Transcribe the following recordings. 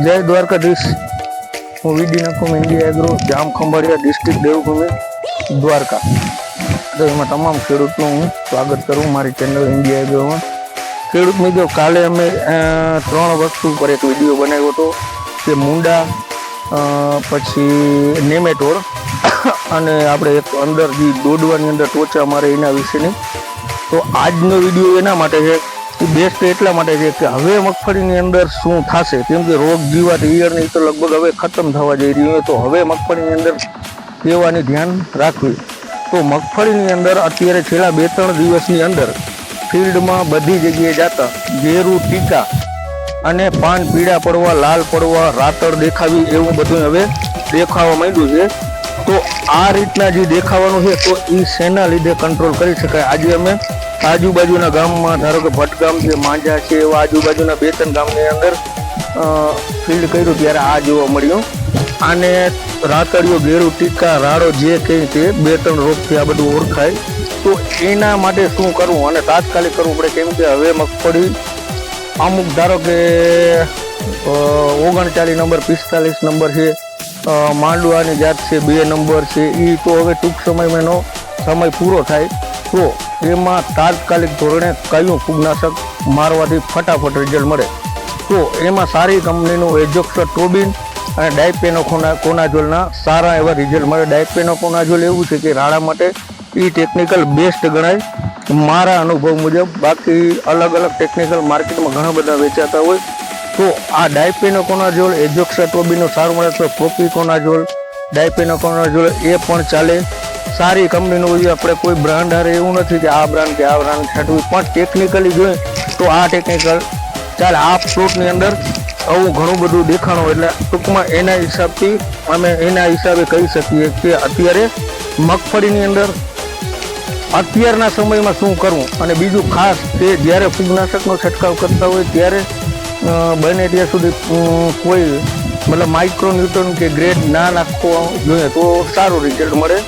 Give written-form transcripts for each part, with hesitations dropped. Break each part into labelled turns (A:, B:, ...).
A: જય દ્વારકાધીશ। હું વીડી Nakum India agro જામ Khambhalia district Devbhumi Dwarka. તો એમાં તમામ ખેડૂતનું હું સ્વાગત કરું મારી ચેનલ ઇન્ડિયા એગ્રોમાં। ખેડૂત મિત્રો, કાલે અમે 3 વસ્તુ પર એક વિડીયો બનાવ્યો હતો કે મુંડા, પછી નેમેટોડ અને આપણે એક અંદર જે દોડવાની અંદર ટોચા મારે એના વિશેની। તો આજનો વિડીયો એના માટે છે કે બેસ્ટ એટલા માટે છે કે હવે મગફળીની અંદર શું થશે, કેમ કે રોગ જીવાત ઈયળની તો લગભગ હવે ખતમ થવા જઈ રહી હોય, તો હવે મગફળીની અંદર કહેવાની ધ્યાન રાખવી। તો મગફળીની અંદર અત્યારે છેલ્લા 2-3 દિવસની અંદર ફિલ્ડમાં બધી જગ્યાએ જતા ઘેરું, ટીકા અને પાન પીળા પડવા, લાલ પડવા, રાતળ દેખાવી એવું બધું હવે દેખાવા માંડ્યું છે। તો આ રીતના જે દેખાવાનું છે તો એ શેના લીધે કંટ્રોલ કરી શકાય। આજે અમે આજુબાજુના ગામમાં, ધારો કે ભટગામ છે, માંજા છે, એવા આજુબાજુના 2-3 ગામની અંદર ફિલ્ડ કર્યું ત્યારે આ જોવા મળ્યું। આને રાતળિયો, ઘેરું, ટીકા, રાડો જે કંઈ તે 2-3 રોગથી આ બધું ઓળખાય। તો એના માટે શું કરવું અને તાત્કાલિક કરવું પડે, કેમ કે હવે મગફળી અમુક ધારો કે 39 નંબર, 45 નંબર છે, માંડવાની જાત છે, 2 નંબર છે, એ તો હવે ટૂંક સમયમાં એનો સમય પૂરો થાય તો એમાં તાત્કાલિક ધોરણે કયું ફૂગનાશક મારવાથી ફટાફટ રિઝલ્ટ મળે। તો એમાં સારી કંપનીનું એઝોક્સાટ્રોબિન અને ડાયપેનોકોનાઝોલના સારા એવા રિઝલ્ટ મળે। ડાયપેનોકોનાઝોલ એવું છે કે રાડા માટે એ ટેકનિકલ બેસ્ટ ગણાય મારા અનુભવ મુજબ। બાકી અલગ અલગ ટેકનિકલ માર્કેટમાં ઘણા બધા વેચાતા હોય, તો આ ડાયપેનોકોનાઝોલ એઝોક્સાટ્રોબિનનું સારું મળે તો પ્રોપિકોનાઝોલ, ડાયપેનોકોનાઝોલ એ પણ ચાલે। સારી કંપનીનું હોય, આપણે કોઈ બ્રાન્ડ હારે એવું નથી કે આ બ્રાન્ડ કે આ બ્રાન્ડ છાંટવી, પણ ટેકનિકલી જોઈએ તો આ ટેકનિકલ ચાલે। આ ફ્રૂટની અંદર આવું ઘણું બધું દેખાણું, એટલે ટૂંકમાં એના હિસાબથી અમે એના હિસાબે કહી શકીએ કે અત્યારે મગફળીની અંદર અત્યારના સમયમાં શું કરવું। અને બીજું ખાસ કે જ્યારે ફૂગનાશકનો છંટકાવ કરતા હોય ત્યારે બને ત્યાં સુધી કોઈ મતલબ માઇક્રોન્યુટ્રન કે ગ્રેડ ના નાખવો જોઈએ તો સારું રિઝલ્ટ મળે।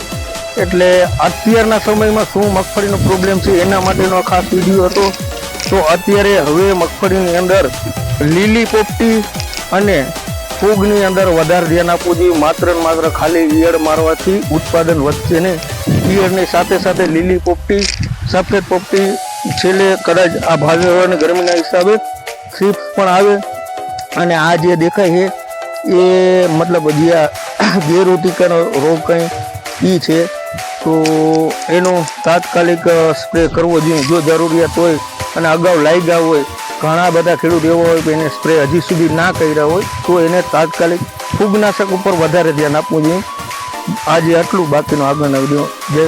A: એટલે અત્યારના સમયમાં શું મગફળીનો પ્રોબ્લેમ છે એના માટેનો ખાસ વિડીયો હતો। તો અત્યારે હવે મગફળીની અંદર લીલી પોપટી અને ફૂગની અંદર વધારે ધ્યાન આપવું જોઈએ। માત્ર ને માત્ર ખાલી ઈયળ મારવાથી ઉત્પાદન વધશે ને, ઈયળની સાથે સાથે લીલી પોપટી, સફેદ પોપટી, છેલ્લે કદાચ આ ભાવે અને ગરમીના હિસાબે થ્રિપ્સ પણ આવે। અને આ જે દેખાય છે એ મતલબ જે ઘેરું ટીકાનો રોગ કંઈ એ છે તો એનો તાત્કાલિક સ્પ્રે કરવો જોઈએ જો જરૂરિયાત હોય અને અગાઉ લાગ્યા હોય। ઘણા બધા ખેડૂત એવો હોય કે એને સ્પ્રે હજી સુધી ના કર્યા હોય તો એને તાત્કાલિક ફૂગનાશક ઉપર વધારે ધ્યાન આપવું જોઈએ। આજે આટલું, બાકીનો આગળના વિડીયો। જય